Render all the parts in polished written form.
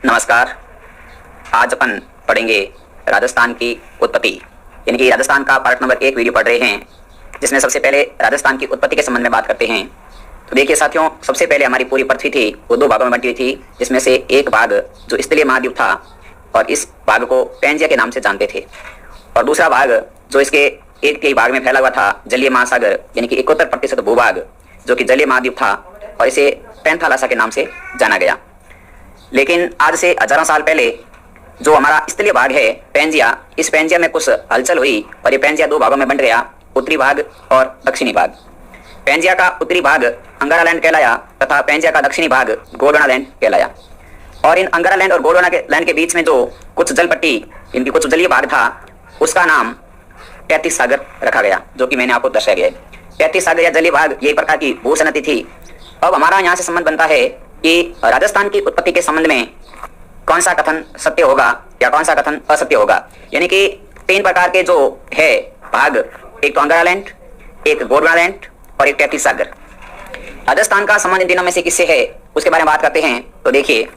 नमस्कार। आज अपन पढ़ेंगे राजस्थान की उत्पत्ति, यानी कि राजस्थान का पार्ट नंबर 1 वीडियो पढ़ रहे हैं, जिसमें सबसे पहले राजस्थान की उत्पत्ति के संबंध में बात करते हैं। तो देखिए साथियों, सबसे पहले हमारी पूरी पृथ्वी थी वो 2 भागों में बंटी हुई थी, जिसमें से एक भाग जो स्थलीय महाद्वीप था और इस भाग को पैंजिया के नाम से जानते थे, और दूसरा भाग जो इसके एक के भाग में फैला हुआ था जलीय महासागर, यानी कि 71% भूभाग जो कि जलीय महाद्वीप था, और इसे पैंथालासा के नाम से जाना गया। लेकिन आज से हजारों साल पहले जो हमारा स्थलीय भाग है पैंजिया, इस पैंजिया में कुछ हलचल हुई और ये पैंजिया 2 भागों में बंट गया, उत्तरी भाग और दक्षिणी भाग। पैंजिया का उत्तरी भाग अंगारालैंड कहलाया तथा पैंजिया का दक्षिणी भाग गोंडवानालैंड कहलाया। और इन अंगारालैंड और गोंडवानालैंड के बीच में जो कुछ जलपट्टी, इनकी कुछ जलीय भाग था, उसका नाम 33 सागर रखा गया, जो कि मैंने आपको दर्शाया गया है। 33 सागर या जलीय भाग ये प्रकार की भूसनति थी। अब हमारा यहाँ से संबंध बनता है कि राजस्थान की उत्पत्ति के संबंध में कौन सा कथन सत्य होगा या कौन सा कथन असत्य होगा। यानी कि 3 प्रकार के जो है भाग, एक तो अंगारालैंड, एक गोंडवानालैंड और एक 33 सागर। राजस्थान का संबंध इन तीनों में से किससे है उसके बारे में बात करते हैं। तो देखिए,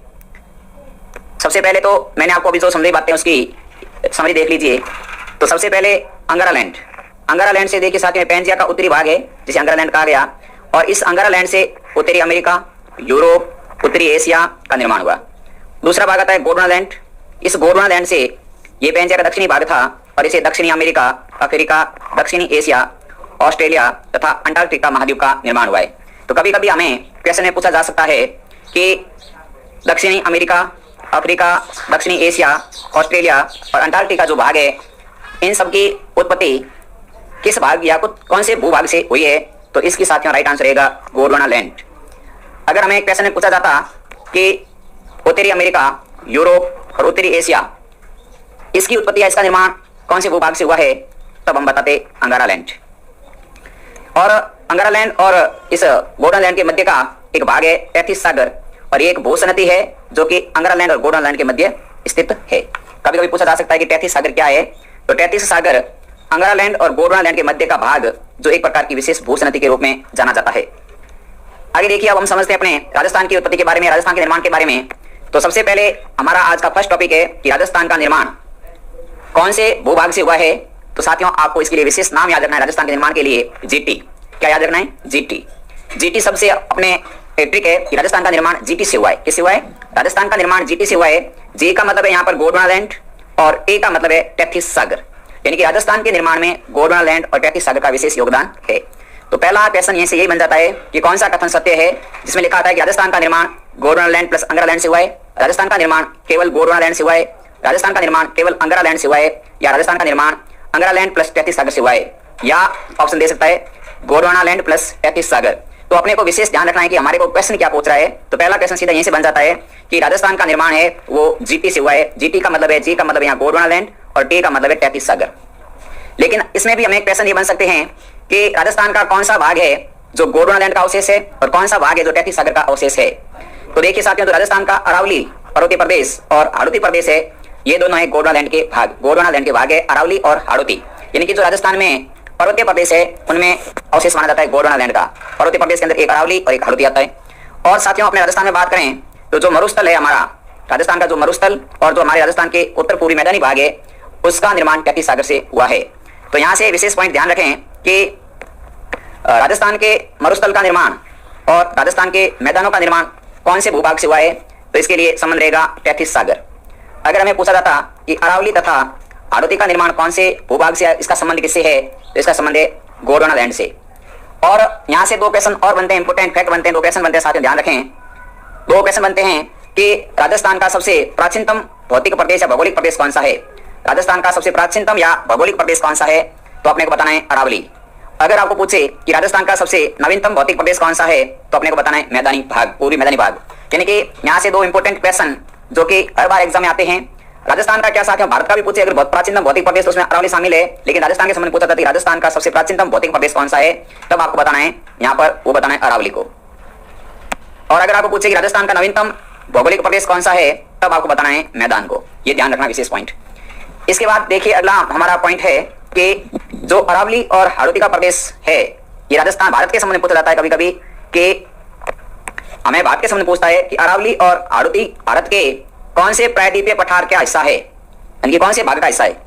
सबसे पहले तो मैंने आपको अभी जो समझी बातें उसकी समझी देख लीजिए। तो सबसे पहले अंगारालैंड। अंगारालैंड से देखिए साथ में पैंजिया का उत्तरी भाग है जिसे अंगारालैंड कहा गया, और इस अंगारालैंड से उत्तरी अमेरिका, यूरोप, उत्तरी एशिया का निर्माण हुआ। दूसरा भाग आता है गोंडवानालैंड। इस गोंडवानालैंड से ये पैंजिया का दक्षिणी भाग था और इसे दक्षिणी अमेरिका, अफ्रीका, दक्षिणी एशिया, ऑस्ट्रेलिया तथा अंटार्कटिका महाद्वीप का निर्माण हुआ है। तो कभी कभी हमें क्वेश्चन में पूछा जा सकता है कि दक्षिणी अमेरिका, अफ्रीका, दक्षिणी एशिया, ऑस्ट्रेलिया और अंटार्कटिका जो भाग है, इन सब की उत्पत्ति किस भाग या कौन से भूभाग से हुई है। तो इसकी साथियों राइट आंसर रहेगा गोंडवानालैंड। अगर हमें क्वेश्चन में पूछा जाता कि उत्तरी अमेरिका, यूरोप और उत्तरी एशिया, इसकी उत्पत्ति या इसका निर्माण कौन से भूभाग से हुआ है, तब हम बताते अंगारालैंड। और अंगारालैंड और इस गोंडवानालैंड के मध्य का एक भाग है 33 सागर, और ये एक भूसनति है जो कि अंगारालैंड और गोंडवानालैंड के मध्य स्थित है। कभी कभी पूछा जा सकता है कि 33 सागर क्या है। तो 33 सागर अंगारालैंड और गोंडवानालैंड के मध्य का भाग जो एक प्रकार की विशेष भूसनति के रूप में जाना जाता है। आगे देखिए, अब हम समझते हैं अपने राजस्थान की उत्पत्ति के बारे में, राजस्थान के निर्माण के बारे में। तो सबसे पहले हमारा आज का फर्स्ट टॉपिक है कि राजस्थान का निर्माण कौन से भूभाग से हुआ है। तो साथियों, आपको इसके लिए विशेष नाम याद रखना है राजस्थान के निर्माण के लिए, जीटी। क्या याद रखना है? जीटी। जीटी सबसे अपने ट्रिक है कि राजस्थान का निर्माण जीटी से हुआ है। किससे हुआ है? राजस्थान का निर्माण जीटी से हुआ है। जी का मतलब है यहाँ पर गोंडवानालैंड और ए का मतलब है 33 सागर, यानी कि राजस्थान के निर्माण में गोंडवानालैंड और 33 सागर का विशेष योगदान है। तो पहला क्वेश्चन यहीं से यही बन जाता है कि कौन सा कथन सत्य है, जिसमें लिखा था कि राजस्थान का निर्माण गोंडवानालैंड प्लस अंगारालैंड से हुआ है, राजस्थान का निर्माण केवल गोंडवानालैंड से हुआ है, राजस्थान का निर्माण केवल अंगारालैंड से हुआ है, या राजस्थान का निर्माण अंगारालैंड प्लस 33 सागर से हुआ है, या ऑप्शन दे सकता है गोंडवानालैंड प्लस 33 सागर। तो अपने को विशेष ध्यान रखना है कि हमारे को क्वेश्चन क्या पूछ रहा है। तो पहला क्वेश्चन सीधा यहीं से बन जाता है कि राजस्थान का निर्माण है वो जीटी से हुआ है। जीटी का मतलब है, जी का मतलब यहाँ गोंडवानालैंड और टी का मतलब है 33 सागर। लेकिन इसमें भी हमें क्वेश्चन ये बन सकते हैं कि राजस्थान का कौन सा भाग है जो गोंडवानालैंड का अवशेष है और कौन सा भाग है जो 33 सागर का अवशेष है। तो देखिए साथियों, तो राजस्थान का अरावली पर्वतीय प्रदेश और हाड़ौती प्रदेश है, ये दोनों है गोंडवानालैंड के भाग। गोंडवानालैंड के भाग है अरावली और हाड़ौती, यानी कि जो राजस्थान में पर्वतीय प्रदेश है उनमें अवशेष माना जाता है गोंडवानालैंड का। पर्वतीय प्रदेश के अंदर एक अरावली और एक हाड़ौती आता है। और साथियों, अपने राजस्थान में बात करें तो जो मरुस्थल है हमारा राजस्थान का, जो मरुस्थल और जो हमारे राजस्थान के उत्तर पूर्वी मैदानी भाग है, उसका निर्माण 33 सागर से हुआ है। तो यहाँ से विशेष पॉइंट ध्यान रखें कि राजस्थान के मरुस्थल का निर्माण और राजस्थान के मैदानों का निर्माण कौन से भूभाग से हुआ है। तो इसके लिए संबंध रहेगा 33 सागर। अगर हमें पूछा जाता कि अरावली तथा हाड़ौती का निर्माण कौन से भूभाग से, इसका संबंध किससे है, तो इसका संबंध है गोंडवानालैंड से। और यहाँ से 2 क्वेश्चन और बनते हैं, इंपोर्टेंट फैक्ट बनते हैं, 2 क्वेश्चन बनते हैं साथियों, ध्यान रखें। 2 क्वेश्चन बनते हैं कि राजस्थान का सबसे प्राचीनतम भौतिक प्रदेश या भौगोलिक प्रदेश कौन सा है। राजस्थान का सबसे प्राचीनतम या भौगोलिक प्रदेश कौन सा है, तो अपने को बताना है अरावली। अगर आपको पूछे कि राजस्थान का सबसे नवीनतम भौतिक प्रदेश कौन सा है, तो अपने को बताना है मैदानी भाग, पूर्वी मैदानी भाग। यानी कि यहाँ से 2 इंपोर्टेंट क्वेश्चन जो कि हर बार एग्जाम में आते हैं। राजस्थान का क्या साथियों, भारत का भी पूछे अगर बहुत प्राचीनतम भौतिक प्रदेश, तो उसमें अरावली शामिल है, लेकिन राजस्थान के संबंध पूछा जाता है राजस्थान का सबसे प्राचीनतम भौतिक प्रदेश कौन सा है, तब आपको बताना है यहाँ पर वो बताना है अरावली को। और अगर आपको पूछे कि राजस्थान का नवीनतम भौगोलिक प्रदेश कौन सा है, तब आपको बताना है मैदान को। ये ध्यान रखना विशेष पॉइंट। इसके बाद देखिए अगला हमारा पॉइंट है कि जो अरावली और हाड़ौती का प्रदेश है, ये राजस्थान भारत के संबंध में पूछा जाता है कभी कभी कि हमें भारत के संबंध पूछता है कि अरावली और हाड़ौती भारत के कौन से प्रायद्वीपीय पठार का हिस्सा है, यानी कि कौन से भाग का हिस्सा है।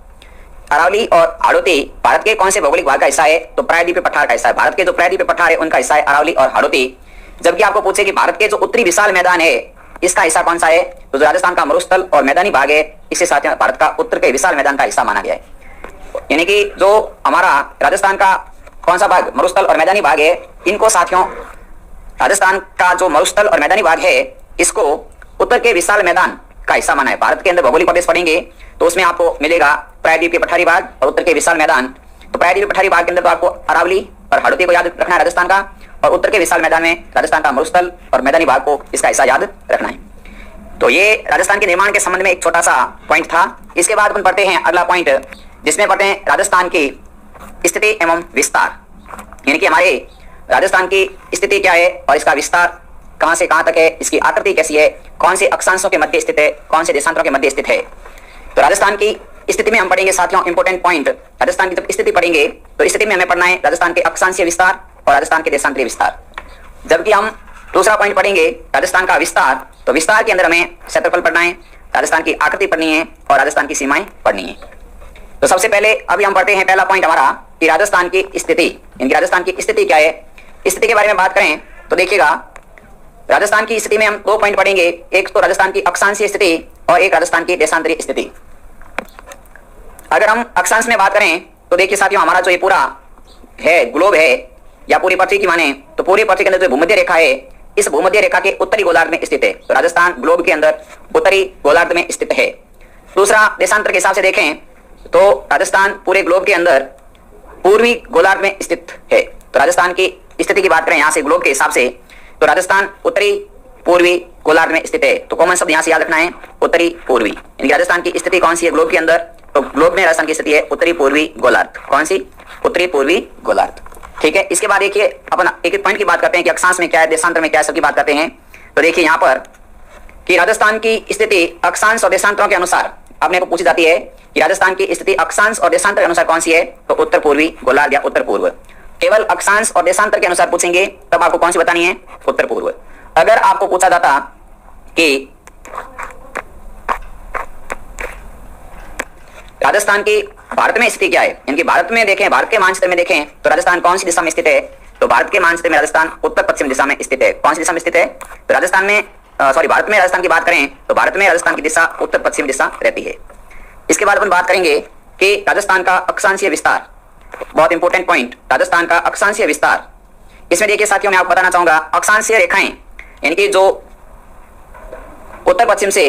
अरावली और हाड़ौती भारत के कौन से भौगोलिक भाग का हिस्सा है, तो प्रायद्वीपीय पठार का हिस्सा है। भारत के जो प्रायद्वीपीय पठार है उनका हिस्सा है अरावली और हाड़ौती। जबकि आपको पूछे कि भारत के जो उत्तरी विशाल मैदान है इसका हिस्सा कौन सा है, तो जो राजस्थान का मरुस्थल और मैदानी भाग है इसके साथ भारत का उत्तर के विशाल मैदान का हिस्सा माना गया है। यानी कि जो हमारा राजस्थान का कौन सा भाग मरुस्थल और मैदानी भाग है, इनको साथियों राजस्थान का जो मरुस्थल और मैदानी भाग है इसको उत्तर के विशाल मैदान का हिस्सा माना है। भारत के अंदर भौगोलिक प्रदेश पढ़ेंगे तो उसमें आपको मिलेगा प्रायद्वीपीय पठारी भाग और उत्तर के विशाल मैदान। तो प्रायद्वीपीय पठारी भाग के अंदर तो आपको अरावली और हाड़ौती को याद रखना है राजस्थान का, और उत्तर के विशाल मैदान में राजस्थान का मरुस्थल और मैदानी भाग को इसका हिस्सा याद रखना है। तो ये राजस्थान के निर्माण के संबंध में एक छोटा सा पॉइंट था। इसके बाद अपन पढ़ते हैं अगला पॉइंट, जिसमें पढ़ते हैं राजस्थान की स्थिति एवं विस्तार, यानी कि हमारे राजस्थान की स्थिति क्या है और इसका विस्तार कहां से कहां तक है, इसकी आकृति कैसी है, कौन से अक्षांशों के मध्य स्थित है, कौन से देशांतरों के मध्य स्थित है। तो राजस्थान की स्थिति में हम पढ़ेंगे साथियों इंपोर्टेंट पॉइंट, राजस्थान की जब स्थिति पढ़ेंगे तो स्थिति में हमें पढ़ना है राजस्थान के अक्षांशीय विस्तार और राजस्थान के देशांतरीय विस्तार। जबकि हम दूसरा पॉइंट पढ़ेंगे राजस्थान का विस्तार, तो विस्तार के अंदर हमें क्षेत्रफल पढ़ना है, राजस्थान की आकृति पढ़नी है और राजस्थान की सीमाएं पढ़नी है। तो सबसे पहले अभी हम पढ़ते हैं पहला पॉइंट हमारा कि राजस्थान की स्थिति, इनकी राजस्थान की स्थिति क्या है। स्थिति के बारे में बात करें तो देखिएगा राजस्थान की स्थिति में हम दो पॉइंट पढ़ेंगे, एक तो राजस्थान की अक्षांशीय स्थिति और एक राजस्थान की देशांतरीय स्थिति। अगर हम अक्षांश में बात करें तो देखिए साथियों हमारा जो ये पूरा है ग्लोब है या पूरी पृथ्वी की माने तो पूरी पृथ्वी के अंदर जो भूमध्य रेखा है इस भूमध्य रेखा के उत्तरी गोलार्ध में स्थित है। तो राजस्थान ग्लोब के अंदर उत्तरी गोलार्ध में स्थित है। दूसरा देशांतर के हिसाब से देखें तो राजस्थान पूरे ग्लोब के अंदर पूर्वी गोलार्ध में स्थित है। तो राजस्थान की स्थिति की बात करें यहाँ से ग्लोब के हिसाब से तो राजस्थान उत्तरी पूर्वी गोलार्ध में स्थित है। तो कॉमन शब्द यहाँ से याद रखना है उत्तरी पूर्वी, यानी राजस्थान की स्थिति कौन सी है ग्लोब के अंदर, तो ग्लोब में राजस्थान की स्थिति है उत्तरी पूर्वी गोलार्ध। कौन सी, उत्तरी पूर्वी गोलार्ध। ठीक है, इसके बाद देखिए अपन एक एक पॉइंट की बात करते हैं कि अक्षांश में क्या है, देशांतर में क्या है, सबकी बात करते हैं। तो देखिए यहाँ पर कि राजस्थान की स्थिति अक्षांश और देशांतरों के अनुसार अपने को पूछी जाती है कि राजस्थान की स्थिति अक्षांश और देशांतर के अनुसार कौन सी है, तो उत्तर पूर्वी गोलार्ध या उत्तर पूर्व। केवल अक्षांश और देशांतर के अनुसार पूछेंगे तब आपको कौन सी बतानी है, उत्तर पूर्व। अगर आपको पूछा जाता कि राजस्थान की भारत में स्थिति क्या है, इनकी भारत में देखें, भारत के मानचित्र में देखें तो राजस्थान कौन सी दिशा में स्थित है, तो भारत के मानचित्र में राजस्थान उत्तर पश्चिम दिशा में स्थित है। कौन सी दिशा में स्थित है, तो राजस्थान में भारत में राजस्थान की बात करें तो भारत में राजस्थान की दिशा उत्तर पश्चिम दिशा रहती है। इसके बाद अपन बात करेंगे कि राजस्थान का अक्षांशीय विस्तार, बहुत इंपॉर्टेंट पॉइंट, राजस्थान का अक्षांशीय विस्तार। इसमें देखिए साथियों मैं आपको बताना चाहूंगा अक्षांशीय रेखाएं यानी कि जो उत्तर पश्चिम से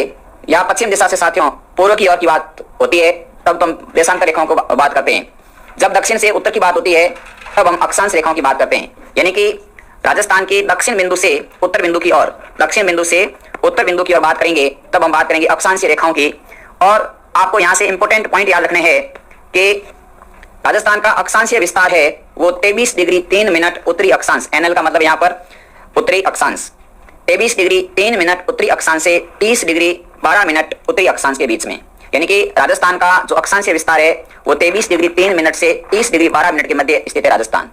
या पश्चिम दिशा से साथियों पूर्व की ओर की बात होती है तब हम देशांतर रेखाओं को बात करते हैं। जब दक्षिण से उत्तर की बात होती है तब हम अक्षांश रेखाओं की बात करते हैं। यानी कि राजस्थान की दक्षिण बिंदु से उत्तर बिंदु की ओर, दक्षिण बिंदु से उत्तर बिंदु की ओर बात करेंगे तब हम बात करेंगे अक्षांशीय रेखाओं की। और आपको यहाँ से इंपॉर्टेंट पॉइंट याद रखने हैं कि राजस्थान का अक्षांशीय विस्तार है वो 23 डिग्री 3 मिनट उत्तरी अक्षांश, एनएल का मतलब यहाँ पर उत्तरी अक्षांश, 23 डिग्री 3 मिनट उत्तरी अक्षांश से 30 डिग्री 12 मिनट उत्तरी अक्षांश के बीच में। यानी कि राजस्थान का जो अक्षांशीय विस्तार है वो 23 डिग्री 3 मिनट से 30 डिग्री 12 मिनट के मध्य स्थित है राजस्थान।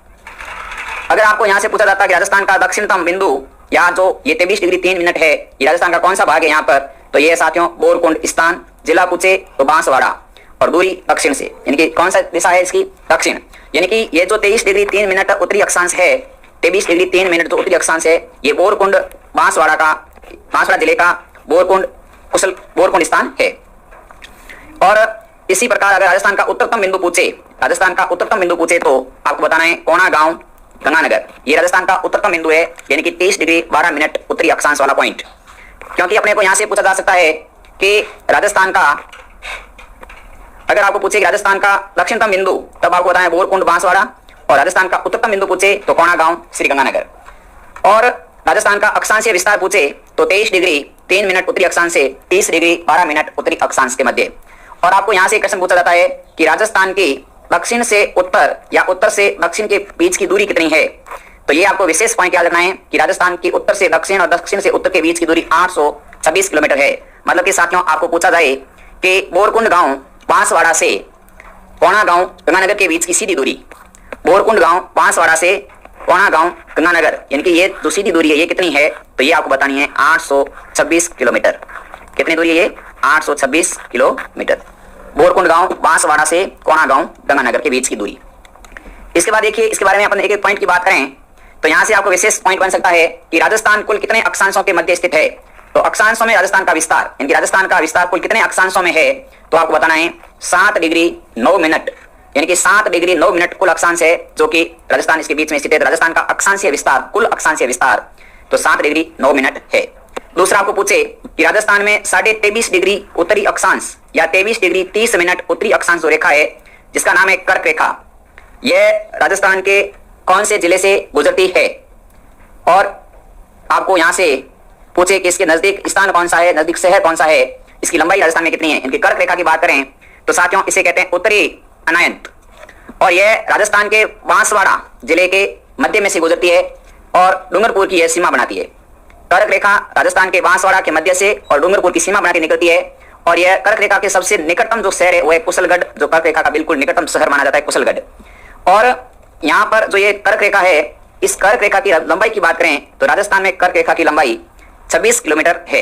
अगर आपको यहाँ से पूछा जाता है कि राजस्थान का दक्षिणतम बिंदु या जो ये 23 डिग्री 3 मिनट है ये राजस्थान का कौन सा भाग है यहाँ पर, तो ये साथियों बोरकुंड स्थान, जिला पूछे तो बांसवाड़ा और दूरी दक्षिण से, यानी कि कौन सा दिशा है इसकी, दक्षिण। यानी कि ये जो 23 डिग्री 3 मिनट उत्तरी अक्षांश है, 23 डिग्री 3 मिनट जो उत्तरी अक्षांश है ये बोरकुंड बांसवाड़ा जिले का बोरकुंड स्थान है। और इसी प्रकार अगर राजस्थान का उत्तरतम बिंदु पूछे तो आपको बताना है कोणा गांव गंगानगर, ये राजस्थान का उत्तरतम बिंदु है यानी कि 30 डिग्री 12 मिनट उत्तरी अक्षांश वाला पॉइंट। क्योंकि अपने को यहां से पूछा जा सकता है कि राजस्थान का, अगर आपको पूछे कि राजस्थान का दक्षिणतम बिंदु तब आपको बताना है बोरकुंड बांसवाड़ा, और राजस्थान का उत्तरतम बिंदु पूछे तो कोणा गांव श्री गंगानगर। और राजस्थान का अक्षांशीय विस्तार पूछे तो 23 डिग्री 3 मिनट उत्तरी अक्षांश से 30 डिग्री 12 मिनट उत्तरी अक्षांश के मध्य। और आपको यहां से क्वेश्चन पूछा जाता है कि राजस्थान की दक्षिण से उत्तर या उत्तर से दक्षिण के बीच की दूरी कितनी है, तो ये आपको विशेष पॉइंट याद रखना है कि राजस्थान की उत्तर से दक्षिण और दक्षिण से उत्तर के बीच की दूरी 826 किलोमीटर है। मतलब कि साथियों आपको पूछा जाए कि बोरकुंड गांव बांसवाड़ा से कोणा गांव गंगानगर के बीच की सीधी दूरी, बोरकुंड गांव बांसवाड़ा से कोणा गांव गंगानगर, यानी कि ये जो सीधी दूरी है ये कितनी है, तो ये आपको बतानी है 826 किलोमीटर। कितनी दूरी है ये? 826 किलोमीटर। बोरकुंड गांव बांसवाड़ा से कोणा गांव गंगानगर के बीच की दूरी। इसके बाद देखिए, इसके बारे में अपन एक एक पॉइंट की बात करें तो यहां से आपको विशेष पॉइंट बन सकता है कि राजस्थान कुल कितने अक्षांशों के मध्य स्थित है। तो अक्षांशों में राजस्थान का विस्तार, इनकी राजस्थान का विस्तार कुल कितने अक्षांशों में है तो आपको बताना है 7 डिग्री 9 मिनट, यानी कि 7 डिग्री 9 मिनट कुल अक्षांश है जो कि राजस्थान इसके बीच में स्थित है। राजस्थान का अक्षांशीय विस्तार, कुल अक्षांशीय विस्तार तो 7 डिग्री 9 मिनट है। दूसरा आपको पूछे कि राजस्थान में 23.5 डिग्री उत्तरी अक्षांश या 23 डिग्री 30 मिनट उत्तरी अक्षांश जो रेखा है जिसका नाम है कर्क रेखा, यह राजस्थान के कौन से जिले से गुजरती है। और आपको यहां से पूछे कि इसके नजदीक स्थान कौन सा है, नजदीक शहर कौन सा है, इसकी लंबाई राजस्थान में कितनी है। इनकी कर्क रेखा की बात करें तो साथियों इसे कहते हैं उत्तरी अनंत, और यह राजस्थान के बांसवाड़ा जिले के मध्य में से गुजरती है और डूंगरपुर की यह सीमा बनाती है। कर्क रेखा राजस्थान के बांसवाड़ा के मध्य से और डूंगरपुर की सीमा बना के निकलती है, और यह कर्क रेखा के सबसे निकटतम जो शहर है वो है कुशलगढ़, जो कर्क रेखा का बिल्कुल निकटतम शहर माना जाता है कुशलगढ़। और यहाँ पर जो ये कर्क रेखा है, इस कर्क रेखा की लंबाई की बात करें तो राजस्थान में कर्क रेखा की लंबाई 26 किलोमीटर है।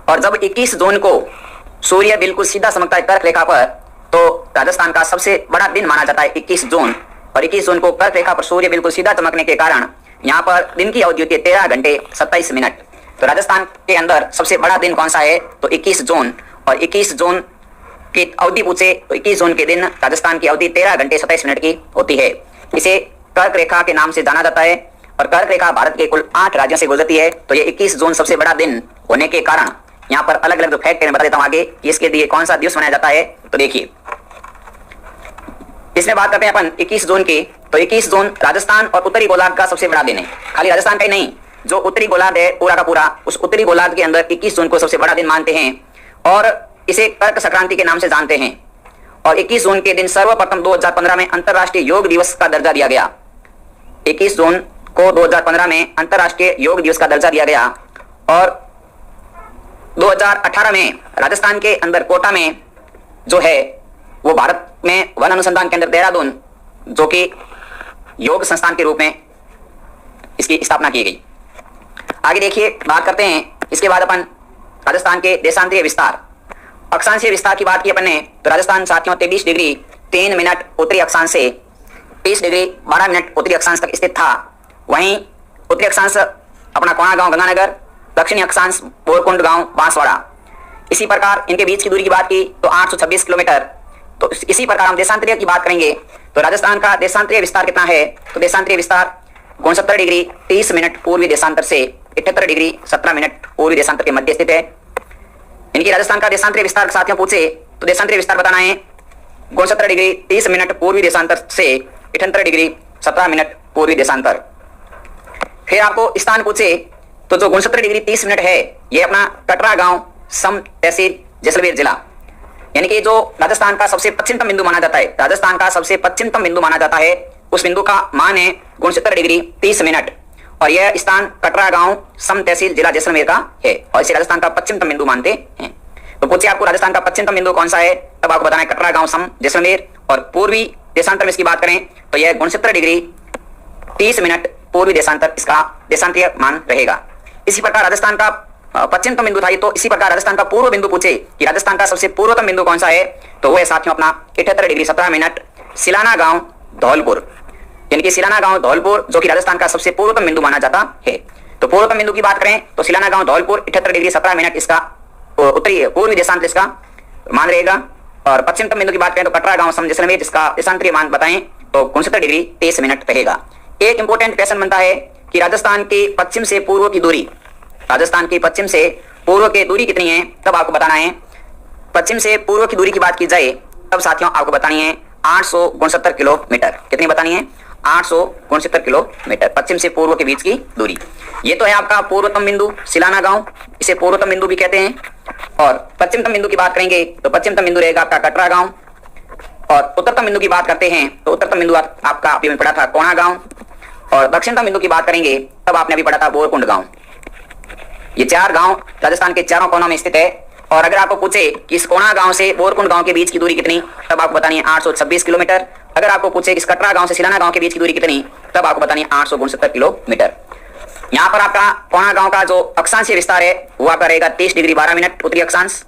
और जब 21 जून को सूर्य बिल्कुल सीधा चमकता है कर्क रेखा पर तो राजस्थान का सबसे बड़ा दिन माना जाता है 21 जून। और 21 जून को कर्क रेखा पर सूर्य बिल्कुल सीधा चमकने के कारण यहाँ पर दिन की अवधि होती है 13 घंटे 27 मिनट। तो राजस्थान के अंदर सबसे बड़ा दिन कौन सा है तो 21 जून। और 21 जून की अवधि पूछे तो 21 जून के दिन राजस्थान की अवधि 13 घंटे 27 मिनट की होती है। इसे कर्क रेखा के नाम से जाना जाता है। और कर्क रेखा भारत के कुल 8 राज्यों से गुजरती है। तो ये 21 जून सबसे बड़ा दिन होने के कारण यहाँ पर अलग अलग जो फैक्ट है बता देता हूँ आगे कि इसके लिए कौन सा दिवस मनाया जाता है। तो देखिए, इसमें बात करते हैं अपन 21 जून की। तो 21 जून राजस्थान और उत्तरी गोलार्ध का सबसे बड़ा दिन है। खाली राजस्थान का ही नहीं, जो उत्तरी गोलार्ध है पूरा का पूरा, उस उत्तरी गोलार्ध के अंदर 21 जून को सबसे बड़ा दिन मानते हैं और इसे कर्क संक्रांति के नाम से जानते हैं। और 21 जून के दिन सर्वप्रथम 2015 में अंतरराष्ट्रीय योग दिवस का दर्जा दिया गया। 21 जून को 2015 में अंतरराष्ट्रीय योग दिवस का दर्जा दिया गया। और 2018 में राजस्थान के अंदर कोटा में जो है वो भारत में वन अनुसंधान केंद्र देहरादून, जो कि योग संस्थान के रूप में इसकी स्थापना की गई। आगे देखिए, बात करते हैं इसके बाद अपन राजस्थान के देशांतरीय विस्तार, अक्षांशीय विस्तार की बात की अपन ने तो राजस्थान साथियों 23 डिग्री 3 मिनट उत्तरी अक्षांश से 30 डिग्री 12 मिनट उत्तरी अक्षांश तक स्थित था। वहीं उत्तरी अक्षांश अपना कोणा गांव गंगानगर, दक्षिणी अक्षांश बोरकुंड गांव बांसवाड़ा। इसी प्रकार इनके बीच की दूरी की बात की तो 826 किलोमीटर। तो इसी प्रकार हम देशांतरीय की बात करेंगे तो राजस्थान का देशांतरीय विस्तार कितना है तो देशांतरीय विस्तार 69 डिग्री 30 मिनट पूर्वी देशांतर से 78 डिग्री 17 मिनट पूर्वी देशांतर के मध्य स्थित है। इनकी राजस्थान का देशांतरीय विस्तार साथियों पूछे तो देशांतरीय विस्तार बताना है 69 डिग्री 30 मिनट पूर्वी देशांतर से 78 डिग्री 17 मिनट पूर्वी देशांतर। फिर आपको स्थान पूछे तो जो 69 डिग्री 30 मिनट है यह अपना कटरा गांव सम तहसील जैसलमेर जिला, यानी कि जो राजस्थान का सबसे पश्चिमतम बिंदु माना जाता है, राजस्थान का सबसे पश्चिमतम बिंदु माना जाता है, उस बिंदु का मान है 69 डिग्री 30 मिनट। और यह स्थान कटरा गांव सम तहसील जिला जैसलमेर का है और इसे राजस्थान का पश्चिमतम बिंदु मानते हैं। तो पूछे आपको राजस्थान का पश्चिमतम बिंदु कौन सा है, तब आपको बताना है कटरा गांव सम जैसलमेर। और पूर्वी देशांतर में इसकी बात करें तो यह 69 डिग्री 30 मिनट पूर्वी देशांतर इसका देशांतरीय मान रहेगा। इसी प्रकार राजस्थान का पश्चिमतम बिंदु था, तो इसी प्रकार राजस्थान का पूर्व बिंदु पूछे कि राजस्थान का सबसे पूर्वतम बिंदु कौन सा है तो वो है साथियों अपना 78 डिग्री 17 मिनट सिलाना गांव धौलपुर, यानी कि सिलाना गांव धौलपुर जो कि राजस्थान का सबसे पूर्वतम बिंदु माना जाता है। तो पूर्वतम बिंदु की बात करें तो सिलाना गांव धौलपुर 78 डिग्री 17 मिनट इसका उत्तरी पूर्वी देशांतर इसका मान रहेगा। और पश्चिमतम बिंदु की बात करें तो कटरा गांव सम जैसलमेर जिसका देशांतरीय मान बताएं तो 69 डिग्री 30 मिनट रहेगा। एक इंपॉर्टेंट क्वेश्चन बनता है कि राजस्थान के पश्चिम से पूर्व की दूरी, राजस्थान की पश्चिम से पूर्व की दूरी कितनी है, तब आपको बताना है। पश्चिम से पूर्व की दूरी की बात की जाए तब साथियों आपको बतानी है 869 किलोमीटर। कितनी बतानी है 869 किलोमीटर पश्चिम से पूर्व के बीच की दूरी। ये तो है आपका पूर्वतम बिंदु सिलाना गांव, इसे पूर्वतम बिंदु भी कहते हैं। और पश्चिमतम बिंदु की बात करेंगे तो पश्चिमतम बिंदु रहेगा आपका कटरा गांव। और उत्तरतम बिंदु की बात करते हैं तो उत्तरतम बिंदु आपका अभी में पड़ा था कोणा गांव। और दक्षिणतम बिंदु की बात करेंगे तब आपने अभी पढ़ा था बोरकुंड गांव। ये 4 गांव राजस्थान के चारों कोनों में स्थित है। और अगर आपको पूछे कि इस कोणा गांव से बोरकुंड गांव के बीच की दूरी कितनी, तब आपको बतानी है 826 किलोमीटर। अगर आपको पूछे कि इस कटरा गांव से सिलाना गांव के बीच की दूरी कितनी, तब आपको बतानी है 869 किलोमीटर। यहाँ पर आपका पौना गांव का जो अक्षांशीय विस्तार है वो आपका रहेगा 23 डिग्री 12 मिनट उत्तरी अक्षांश,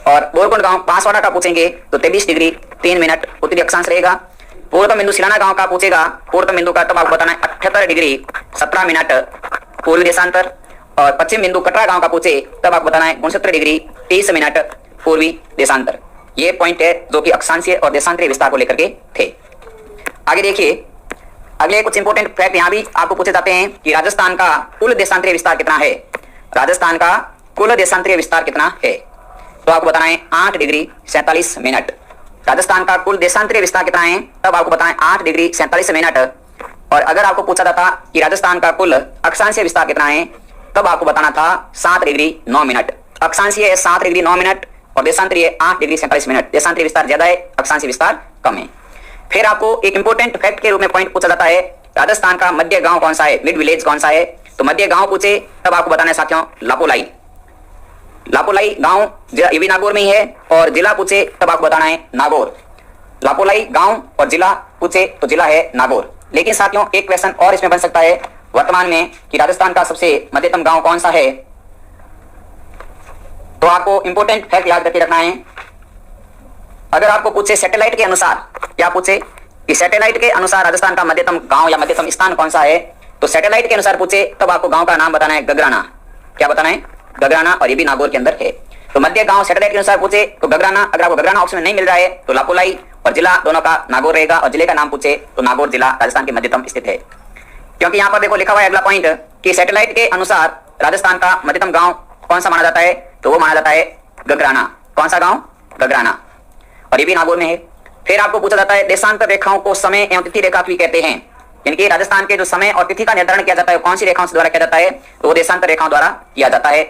और बोरकुंड गांव बांसवाड़ा का पूछेंगे तो 23 डिग्री 3 मिनट उत्तरी अक्षांश रहेगा। पूर्वतम बिंदु सिलाना गांव का पूछेगा, पूर्वतम बिंदु का तब आपको बताना है 78 डिग्री 17 मिनट पूर्वी देशांतर, और पश्चिम बिंदु कटरा गांव का पूछे तब आपको बताना है 69 डिग्री 30 मिनट पूर्वी देशांतर। ये पॉइंट है जो कि अक्षांशीय और देशांतरीय विस्तार को लेकर के थे। आगे देखिए, अगले कुछ इंपोर्टेंट फैक्ट यहाँ भी आपको पूछे जाते हैं कि राजस्थान का कुल देशांतरीय विस्तार कितना है। राजस्थान का कुल देशांतरीय विस्तार कितना है, तो आपको बताना है 8 डिग्री 47 मिनट। राजस्थान का कुल देशांतरीय विस्तार कितना है, तब आपको बताना है 8 डिग्री 47 मिनट। और अगर आपको पूछा जाता कि राजस्थान का कुल अक्षांशीय विस्तार कितना है, तब आपको बताना था 7 डिग्री 9 मिनट। अक्षांशीय है 7 डिग्री 9 मिनट और देशांतरीय 8 डिग्री 47 मिनट। देशांतरीय विस्तार ज्यादा है, अक्षांशीय विस्तार कम है। फिर आपको एक इंपोर्टेंट फैक्ट के रूप में पॉइंट पूछा जाता है, राजस्थान का मध्य गांव कौन सा है, मिड विलेज कौन सा है। तो मध्य गांव पूछे तब आपको बताना है साथियों लापोलाई। लापोलाई गांव ये भी नागौर में ही है, और जिला पूछे तब आपको बताना है नागौर। लापोलाई गांव और जिला पूछे तो जिला है नागौर। लेकिन साथियों एक क्वेश्चन और इसमें बन सकता है वर्तमान में कि राजस्थान का सबसे मध्यतम गांव कौन सा है। तो आपको इंपोर्टेंट फैक्ट याद करके रखना है। अगर आपको पूछे सैटेलाइट के अनुसार, क्या पूछे कि सैटेलाइट के अनुसार राजस्थान का मध्यतम गांव या मध्यतम स्थान कौन सा है, तो सैटेलाइट के अनुसार पूछे तब आपको गांव का नाम बताना है गगराना। क्या बताना है, गगराना, और ये भी नागौर के अंदर है। तो मध्य गांव सैटेलाइट के अनुसार पूछे तो गगराना। अगर आपको गगराना ऑप्शन में नहीं मिल रहा है तो लापोलाई और जिला दोनों का नागौर रहेगा, और जिले का नाम पूछे तो नागौर जिला राजस्थान के मध्यतम स्थित है। क्योंकि यहाँ पर देखो लिखा हुआ है अगला पॉइंट कि सैटेलाइट के अनुसार राजस्थान का मध्यतम गांव कौन सा माना जाता है, तो वो माना जाता है गगराना। कौन सा गांव, गगराना, और ये भी नागौर में है। फिर आपको पूछा जाता है देशांतर रेखाओं को समय एवं तिथि रेखा भी कहते हैं। यानी कि राजस्थान के जो समय और तिथि का निर्धारण किया जाता है कौन सी रेखाओं द्वारा किया जाता है, तो वो देशांतर रेखाओं द्वारा किया जाता है।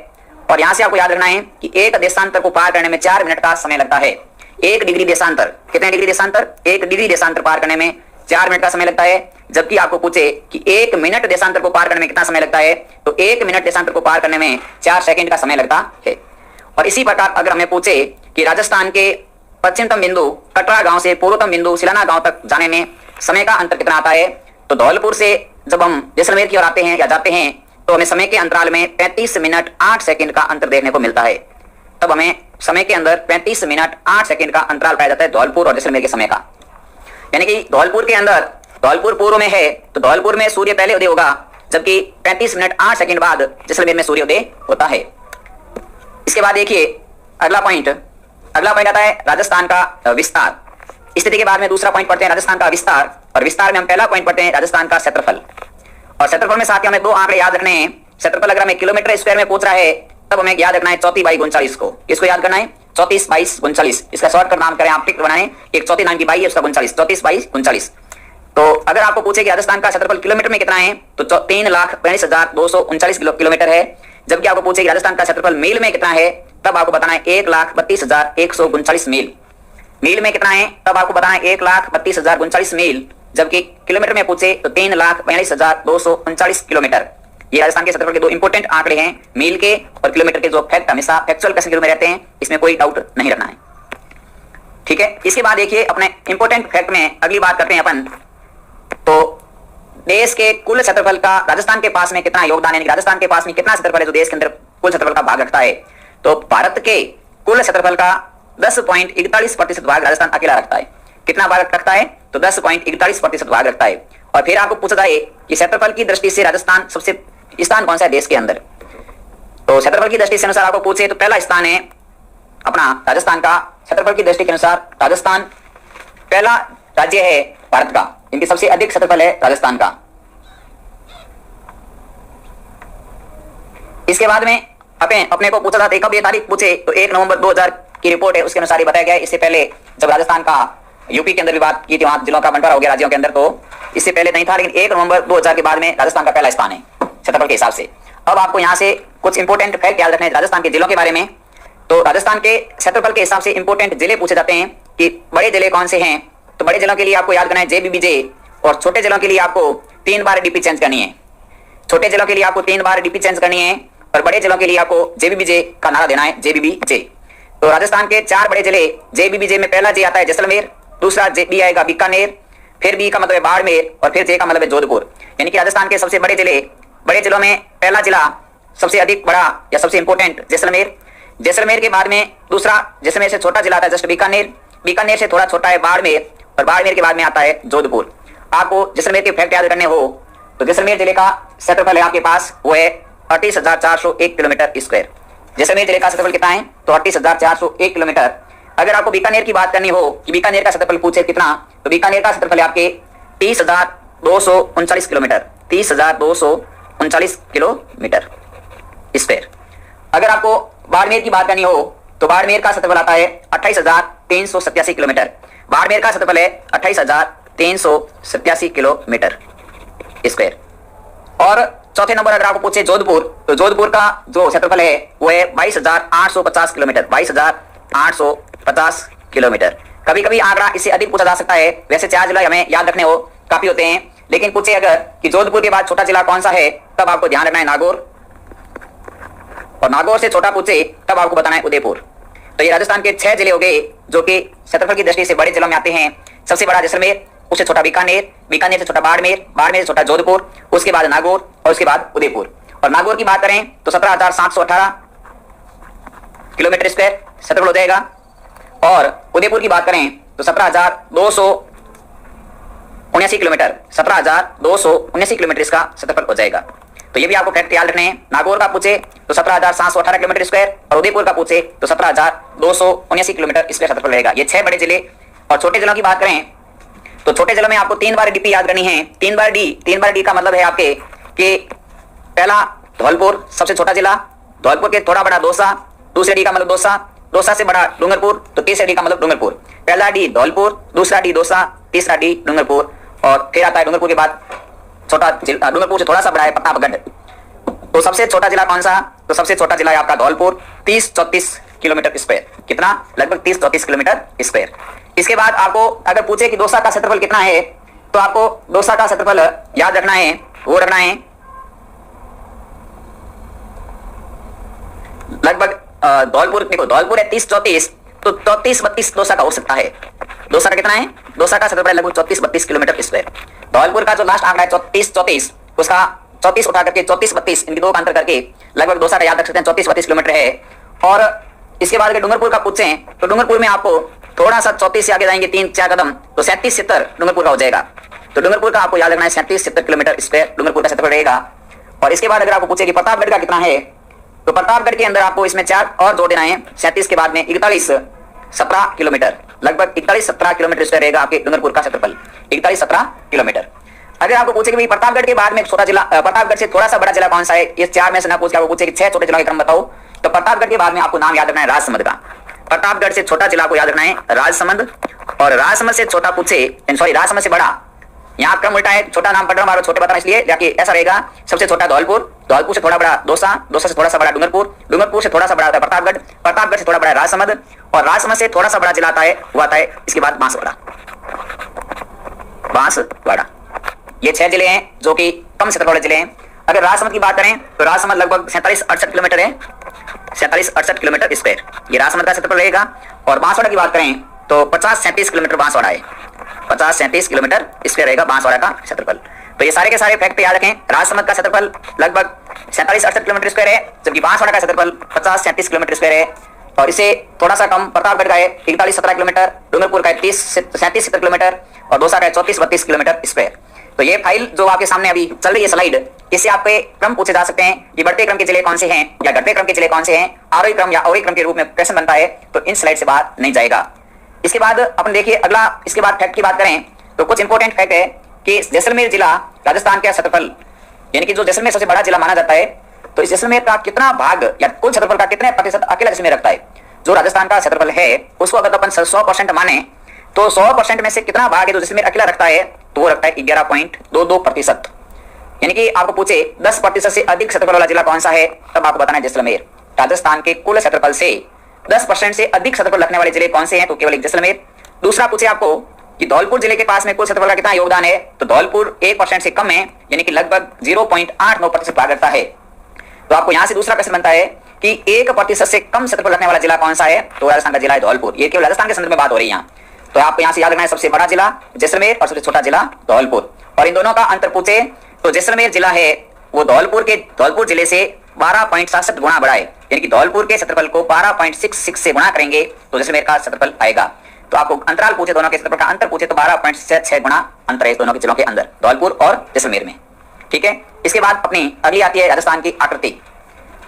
और यहां से आपको याद रखना है कि एक देशांतर को पार करने में 4 मिनट का समय लगता है। 1 डिग्री देशांतर, कितने डिग्री देशांतर, 1 डिग्री देशांतर पार करने में 4 मिनट का समय लगता है। जबकि आपको पूछे कि 1 मिनट देशांतर को पार करने में कितना समय लगता है, तो 1 मिनट देशांतर को पार करने में 4 सेकंड का समय लगता है। और इसी प्रकार अगर हमें पूछे कि राजस्थान के पश्चिमतम बिंदु कटरा गांव से पूर्वतम बिंदु सिलाना गांव तक जाने में समय का अंतर कितना आता है, तो धौलपुर से जब हम जैसलमेर की ओर आते हैं या जाते हैं तो हमें समय के अंतराल में 35 मिनट 8 सेकंड का अंतर देखने को मिलता है। तब हमें समय के अंदर 35 मिनट 8 सेकंड का अंतराल पाया जाता है धौलपुर और जैसलमेर के समय का। यानी कि धौलपुर के अंदर, धौलपुर पूर्व में है तो धौलपुर में सूर्य पहले उदय होगा, जबकि 35 मिनट 8 सेकंड बाद जैसलमेर में सूर्योदय होता है। इसके बाद देखिए अगला पॉइंट आता है राजस्थान का विस्तार। स्थिति के बाद में दूसरा पॉइंट पढ़ते हैं राजस्थान का विस्तार, और विस्तार में हम पहला पॉइंट पढ़ते हैं राजस्थान का क्षेत्रफल। और क्षेत्रफल में साथ हमें 2 आंकड़े याद रखने हैं। क्षेत्रफल अगर हमें किलोमीटर स्क्वायर में पूछ रहा है तब हमें याद रखना है 34/39 को। इसको याद करना है 34/39। इसका शॉर्टकट नाम करें आप, टिक बनाए, एक 34 नाम की बाई है उसका 39, 34/39। तो अगर आपको पूछे कि राजस्थान का क्षेत्रफल किलोमीटर में कितना है, तो 3,42,239 किलोमीटर है। जबकि आपको पूछे कि राजस्थान का क्षेत्रफल मील में कितना है, तब आपको बताना है 1,32,139 मील। मील में कितना है, तब आपको बताना है 1,32,039 मील। जबकि किलोमीटर में पूछे तो 3,42,239 किलोमीटर। ये राजस्थान के क्षेत्रफल के 2 इंपोर्टेंट आंकड़े हैं, मील के और किलोमीटर के, जो फैक्ट हमेशा फैक्चुअल क्वेश्चन के रूप में रहते हैं, इसमें कोई डाउट नहीं रखना है। ठीक है, इसके बाद देखिए अपने इंपोर्टेंट फैक्ट में अगली बात करते हैं अपन। तो देश के कुल क्षेत्रफल का राजस्थान के पास में कितना योगदान है, राजस्थान के पास में कितना क्षेत्रफल है जो देश के अंदर कुल क्षेत्रफल का भाग रखता है। तो भारत के कुल क्षेत्रफल का 10.41% भाग राजस्थान अकेला रखता है। कितना भाग रखता है, तो 10.41% भाग रखता है। और फिर आपको पूछा जाए कि क्षेत्रफल की दृष्टि से राजस्थान सबसे स्थान कौन सा है देश के अंदर, तो क्षेत्रफल की दृष्टि से अनुसार आपको पूछे तो पहला स्थान है अपना राजस्थान का। क्षेत्रफल की दृष्टि के अनुसार राजस्थान पहला राज्य है भारत का, इनकी सबसे अधिक क्षेत्रफल है राजस्थान का। इसके बाद में अपने को पूछा जाता है कब ये तारीख पूछे, तो 1 नवंबर 2000 की रिपोर्ट है, उसके अनुसार ये बताया गया है। इससे पहले जब राजस्थान का यूपी के अंदर भी बात की थी, वहां जिलों का बंटवारा हो गया राज्यों के अंदर, तो इससे पहले नहीं था। लेकिन 1 नवंबर 2000 के बाद में राजस्थान का पहला स्थान है क्षेत्रफल के हिसाब से। अब आपको यहाँ से कुछ इंपोर्टेंट फैक्ट याद रखने हैं राजस्थान के जिलों के बारे में। तो राजस्थान के क्षेत्रफल के हिसाब से इंपोर्टेंट जिले पूछे जाते हैं कि बड़े जिले कौन से हैं। तो बड़े जिलों के लिए आपको याद करना है JBBJ, और छोटे जिलों के लिए आपको 3 बार डीपी चेंज करनी है। छोटे जिलों के लिए आपको 3 बार डीपी चेंज करनी है, और बड़े जिलों के लिए आपको JBBJ का नारा देना है, JBBJ। तो राजस्थान के 4 बड़े जिले JBBJ में पहला J आता है जैसलमेर, दूसरा B आएगा बीकानेर, फिर B का मतलब है बाड़मेर, और फिर J का मतलब है जोधपुर। यानी कि राजस्थान के सबसे बड़े जिले बड़े जिलों में पहला जिला सबसे अधिक बड़ा या सबसे इंपॉर्टेंट जैसलमेर। जैसलमेर के बाद में दूसरा जैसलमेर से छोटा जिला आता है जस्ट बीकानेर। बीकानेर से थोड़ा छोटा है बाड़मेर, और बाड़मेर के बाद में आता है जोधपुर। आपको जैसलमेर के फैक्ट याद करने हो तो जैसलमेर जिले का क्षेत्रफल है आपके पास वो है 38,401 किलोमीटर स्क्वायर। जैसलमेर जिले का क्षेत्रफल कितना है तो 38,401 किलोमीटर। अगर आपको बीकानेर की बात करनी हो कि बीकानेर का क्षेत्रफल पूछे कितना, तो बीकानेर का क्षेत्रफल है आपके 30,239 किलोमीटर, 30,239 किलोमीटर स्क्वायर। अगर आपको बाड़मेर की बात करनी हो तो बाड़मेर का क्षेत्रफल आता है 28,387 किलोमीटर। बाड़मेर का क्षेत्रफल है 28,387 किलोमीटर स्क्वायर। और चौथे नंबर अगर आपको पूछे जोधपुर, तो जोधपुर का जो क्षेत्रफल है वो है 22,850 किलोमीटर, 22,850 किलोमीटर। कभी कभी आंकड़ा इससे अधिक पूछा जा सकता है। वैसे 4 जिला हमें याद रखने हो काफी होते हैं, लेकिन पूछे अगर कि जोधपुर के बाद छोटा जिला कौन सा है, तब आपको ध्यान रखना है नागौर, और नागौर से छोटा पूछे तब आपको बताना है उदयपुर। तो ये राजस्थान के 6 जिले हो गए जो कि क्षेत्रफल की दृष्टि से बड़े जिलों में आते हैं। सबसे बड़ा जैसलमेर, उससे छोटा बीकानेर, बीकानेर से छोटा बाड़मेर, बाड़मेर से छोटा जोधपुर, उसके बाद नागौर और उसके बाद उदयपुर। और नागौर की बात करें तो 17,718 किलोमीटर स्क्वायर क्षेत्रफल हो जाएगा, और उदयपुर की बात करें तो 17,279 किलोमीटर, 17,279 किलोमीटर इसका क्षेत्रफल हो जाएगा। तो ये भी आपको फैक्ट याद रखने हैं। नागौर का पूछे तो 17,718 किलोमीटर स्क्वायर, और उदयपुर का पूछे तो 17,279 किलोमीटर स्क्वायर क्षेत्रफल रहेगा। ये 6 बड़े जिले। और छोटे जिलों की बात करें तो छोटे जिलों में आपको 3 बार डीपी याद करनी है। 3 बार डी का मतलब है आपके कि पहला धौलपुर सबसे छोटा जिला, धौलपुर के थोड़ा बड़ा दौसा, दूसरे डी का मतलब दौसा, दौसा से बड़ा डूंगरपुर, तो तीसरे डी का मतलब डूंगरपुर। पहला डी धौलपुर, दूसरा डी दौसा, तीसरा डी डूंगरपुर, और फिर आता है डूंगरपुर के बाद छोटा जिला, डूंगरपुर से थोड़ा सा बड़ा है प्रतापगढ़। तो सबसे छोटा जिला कौन सा, तो सबसे छोटा जिला है आपका धौलपुर, 30-34 किलोमीटर स्क्वायर। कितना, लगभग 30-34 किलोमीटर स्क्वायर। इसके बाद आपको अगर पूछे कि दौसा का क्षेत्रफल कितना है, तो आपको दौसा का क्षेत्रफल याद रखना है, वो रखना है लगभग धौलपुर, देखो धौलपुर है 30-34, तो 34-32 दौसा का हो सकता है। दौसा का कितना है, दौसा का क्षेत्रफल लगभग 34-32 किलोमीटर स्क्वायर। धौलपुर का जो लास्ट आंकड़ा है 34-34, उसका 34 उठा करके 34-32 इनकी 2 का अंतर करके लगभग दौसा का याद रख सकते हैं 34-32 किलोमीटर है। और इसके बाद अगर डूंगरपुर का पूछें तो डूंगरपुर में आपको थोड़ा सा 34 से आगे जाएंगे 3-4 कदम, तो 37-70 डूंगरपुर का हो जाएगा। तो डूंगरपुर का आपको याद रखना है 37-70 किलोमीटर स्क्वायर डूंगरपुर का क्षेत्रफल रहेगा। और इसके बाद अगर आपको पूछे कि प्रतापगढ़ का कितना है, तो प्रतापगढ़ के अंदर आपको इसमें 4 और जोड़ देना है। 37 के बाद में 41-17 किलोमीटर, लगभग 41-17 किलोमीटर स्क्वायर रहेगा आपके डूंगरपुर का क्षेत्रफल, 41-17 किलोमीटर। अगर आपको पूछे कि भाई प्रतापगढ़ के बाद में छोटा जिला, प्रतापगढ़ से थोड़ा सा बड़ा जिला कौन सा है, ये 4 में से ना पूछ के आपको पूछे कि 6 छोटे जिलों के क्रम बताओ, तो प्रतापगढ़ के बाद में आपको नाम याद रखना है राजसमंद का। प्रतापगढ़ से छोटा जिला को याद रखना है राजसमंद, और राजसमंद से छोटा पूछे, सॉरी राजसमंद से बड़ा, यहाँ क्रम उल्टा है, छोटा नाम पढ़ रहा हूँ, छोटे बताना इसलिए जाके ऐसा रहेगा। सबसे छोटा धौलपुर, धौलपुर से थोड़ा बड़ा दौसा, दौसा से थोड़ा सा बड़ा डूंगरपुर, डूंगरपुर से थोड़ा सा बड़ा आता है प्रतापगढ़, प्रतापगढ़ से थोड़ा बड़ा राजसमंद, और राजसमंद से थोड़ा सा बड़ा जिला आता है वो आता है इसके बाद बांसवाड़ा। बांसवाड़ा, ये 6 जिले हैं जो कि कम क्षेत्रफल वाले जिले हैं। अगर राजसमंद की बात करें तो राजसमंद लगभग 47-68 किलोमीटर है, 47-68 किलोमीटर स्क्वायर ये राजसमंद का क्षेत्रफल रहेगा। और बांसवाड़ा की बात करें तो 50-37 किलोमीटर बांसवाड़ा है, 50-37 किलोमीटर स्क्वायर रहेगा बांसवाड़ा का क्षेत्रफल। तो ये सारे के सारे फैक्ट याद रखें। राजसमंद का क्षेत्रफल लगभग 47-68 किलोमीटर स्क्वायर है, जबकि बांसवाड़ा का क्षेत्रफल 50-37 किलोमीटर स्क्वायर है। और इसे थोड़ा सा कम प्रतापगढ़ का है 41-17 किलोमीटर, डूंगरपुर का है 37-70 किलोमीटर, और दौसा का है 34-32 किलोमीटर स्क्वायर। तो ये फाइल जो आपके सामने अभी चल रही है स्लाइड, इससे आपके क्रम पूछे जा सकते हैं कि बढ़ते क्रम के जिले कौन से हैं या घटते क्रम के जिले कौन से हैं, आरोही क्रम या अवरोही क्रम के रूप में प्रश्न बनता है, तो इन स्लाइड से बाहर नहीं जाएगा। इसके बाद अपन देखिए अगला, इसके बाद फैक्ट की बात करें तो कुछ इंपॉर्टेंट फैक्ट है कि जैसलमेर जिला राजस्थान का क्षेत्रफल, यानी कि जो जैसलमेर सबसे बड़ा जिला माना जाता है, तो इस जैसलमेर का कितना भाग या कुल क्षेत्रफल का कितने प्रतिशत अकेला जैसलमेर रखता है। जो राजस्थान का क्षेत्रफल है उसको अगर अपन 100% माने तो 100% में से कितना भाग है जो जैसलमेर अकेला रखता है, तो वो रखता है 11.22%। यानी कि आपको पूछे 10% से अधिक क्षेत्रफल वाला जिला कौन सा है, तब आपको बताना है जैसलमेर। राजस्थान के कुल क्षेत्रफल से 10% से अधिक क्षेत्रफल रखने वाले जिले कौन से हैं, तो केवल एक जैसलमेर। दूसरा पूछे आपको कि धौलपुर जिले के पास में कुल क्षेत्रफल का कितना योगदान है, तो धौलपुर 1% से कम है, यानी कि लगभग 0.89% भाग रखता है। तो आपको यहां से दूसरा प्रश्न बनता है कि 1% से कम क्षेत्रफल रखने वाला जिला कौन सा है, तो राजस्थान का जिला है धौलपुर। ये केवल राजस्थान के संदर्भ में बात हो रही है यहाँ। तो आपको यहाँ से याद रखना है सबसे बड़ा जिला जैसलमेर और सबसे छोटा जिला धौलपुर। और इन दोनों का अंतर पूछे तो जैसलमेर जिला है वो धौलपुर जिले से 12.67 गुना बड़ा है, यानी कि धौलपुर के क्षेत्रफल को 12.66 से गुणा करेंगे तो जैसलमेर का क्षेत्रफल आएगा। तो आपको अंतराल पूछे, दोनों के क्षेत्रफल का अंतर पूछे तो 12.6 गुना अंतर है दोनों के जिलों के अंदर, धौलपुर और जैसलमेर में। ठीक है, इसके बाद अपनी अगली आती है राजस्थान की आकृति।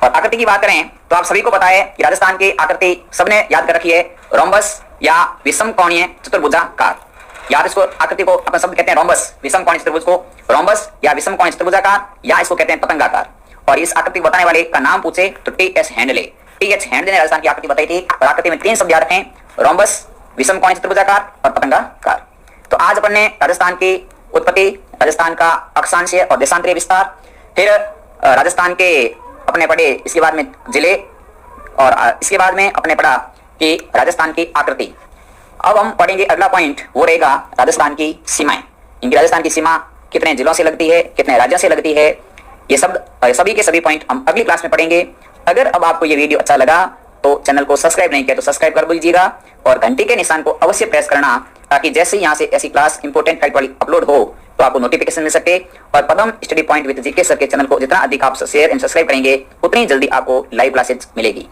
और आकृति की बात करें तो आप सभी को पता है कि राजस्थान की आकृति सबने याद कर रखी है, रोम्बस या विषम कोणीय चतुर्भुजाकार। या इसको आकृति को अपन शब्द कहते हैं रोम्बस, विषम कोणीय चतुर्भुज को रोम्बस या विषम कोणीय चतुर्भुजाकार, या इसको कहते हैं पतंगाकार। और इस आकृति बताने वाले का नाम पूछे तो टी.एच. हैंडले। टी.एच. हैंडले ने राजस्थान की आकृति बताई थी। और आकृति में 3 शब्द याद रखें, रोम्बस, विषम कोणीय चतुर्भुजाकार और पतंगाकार। तो आज अपन ने राजस्थान की उत्पत्ति, राजस्थान का अक्षांशीय और देशांतरीय विस्तार, फिर राजस्थान के अपने पढ़े, इसके बाद में जिले, और इसके बाद में अपने पढ़ा कि राजस्थान की आकृति। अब हम पढ़ेंगे अगला पॉइंट, वो रहेगा राजस्थान की सीमाएं। इनकी राजस्थान की सीमा कितने जिलों से लगती है, कितने राज्यों से लगती है, ये सब सभी के सभी पॉइंट हम अगली क्लास में पढ़ेंगे। अगर अब आपको ये वीडियो अच्छा लगा तो चैनल को सब्सक्राइब नहीं किया तो सब्सक्राइब कर दीजिएगा और घंटी के निशान को अवश्य प्रेस करना, ताकि जैसे ही यहाँ से ऐसी क्लास इंपोर्टेंट टाइप वाली अपलोड हो तो आपको नोटिफिकेशन मिल सके। और Padam study point with GK sir के चैनल को जितना अधिक आप शेयर एंड सब्सक्राइब करेंगे उतनी जल्दी आपको लाइव क्लासेज मिलेगी।